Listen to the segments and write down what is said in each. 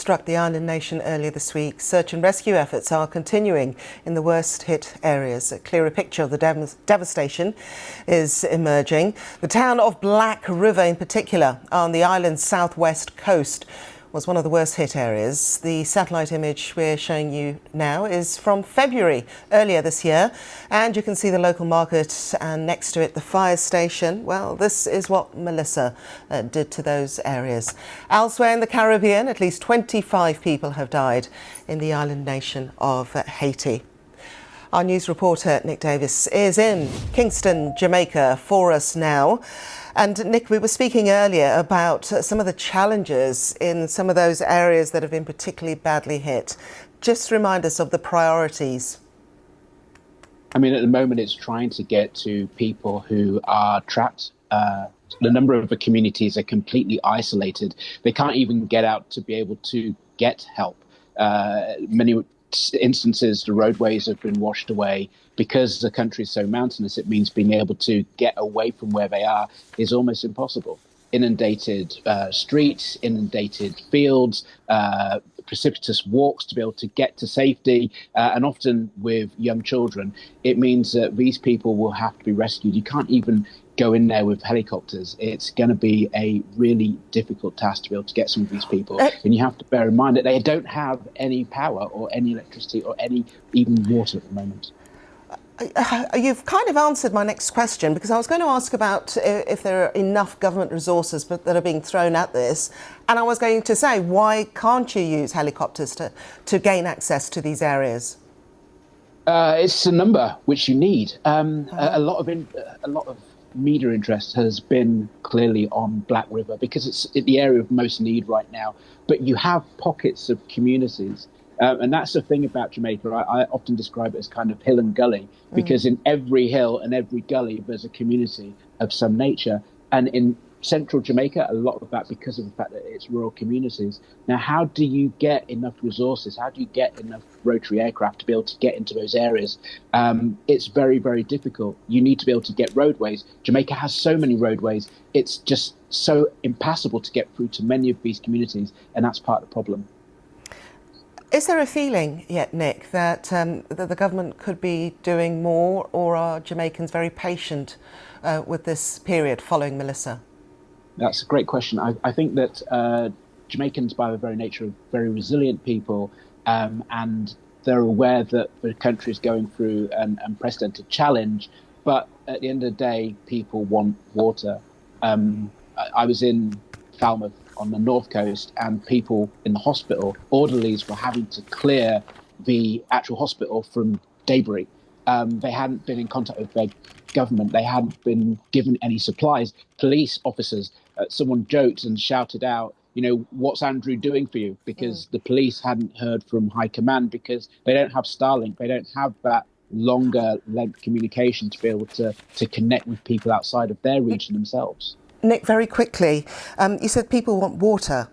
struck the island nation earlier this week. Search and rescue efforts are continuing in the worst hit areas. A clearer picture of the devastation is emerging. The town of Black River in particular on the island's southwest coast was one of the worst hit areas. The satellite image we're showing you now is from February earlier this year, and you can see the local market and next to it the fire station. Well, this is what Melissa did to those areas. Elsewhere in the Caribbean, at least 25 people have died in the island nation of Haiti. Our news reporter Nick Davis is in Kingston, Jamaica for us now. And Nick, we were speaking earlier about some of the challenges in some of those areas that have been particularly badly hit. Just remind us of the priorities. I mean, at the moment, it's trying to get to people who are trapped. The number of the communities are completely isolated. They can't even get out to be able to get help. Many instances, the roadways have been washed away. Because the country is so mountainous, it means being able to get away from where they are is almost impossible. Inundated streets, inundated fields, precipitous walks to be able to get to safety, and often with young children, it means that these people will have to be rescued. You can't even go in there with helicopters. It's going to be a really difficult task to be able to get some of these people. And you have to bear in mind that they don't have any power or any electricity or any even water at the moment. You've kind of answered my next question, because I was going to ask about if there are enough government resources that are being thrown at this. And I was going to say, why can't you use helicopters to gain access to these areas? It's a number which you need. A lot of media interest has been clearly on Black River because it's the area of most need right now. But you have pockets of communities. And that's the thing about Jamaica. I often describe it as kind of hill and gully, because in every hill and every gully, there's a community of some nature. And in central Jamaica, a lot of that because of the fact that it's rural communities. Now, how do you get enough resources? How do you get enough rotary aircraft to be able to get into those areas? It's very, very difficult. You need to be able to get roadways. Jamaica has so many roadways. It's just so impassable to get through to many of these communities. And that's part of the problem. Is there a feeling yet, Nick, that the government could be doing more, or are Jamaicans very patient with this period following Melissa? That's a great question. I think that Jamaicans, by their very nature, are very resilient people, and they're aware that the country is going through an unprecedented challenge. But at the end of the day, people want water. I was in Falmouth on the north coast, and people in the hospital, orderlies, were having to clear the actual hospital from debris. They hadn't been in contact with their government. They hadn't been given any supplies. Police officers, someone joked and shouted out, what's Andrew doing for you? Because the police hadn't heard from high command, because they don't have Starlink. They don't have that longer length communication to be able to connect with people outside of their region themselves. Nick, very quickly, you said people want water.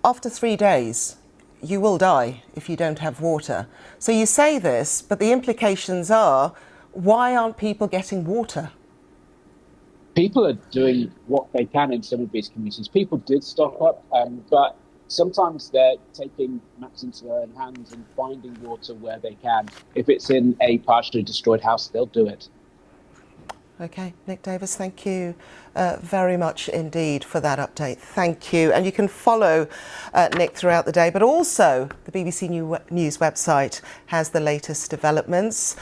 After 3 days, you will die if you don't have water. So you say this, but the implications are, why aren't people getting water? People are doing what they can in some of these communities. People did stock up, but sometimes they're taking matters into their own hands and finding water where they can. If it's in a partially destroyed house, they'll do it. OK, Nick Davis, thank you very much indeed for that update. Thank you. And you can follow Nick throughout the day, but also the BBC News website has the latest developments.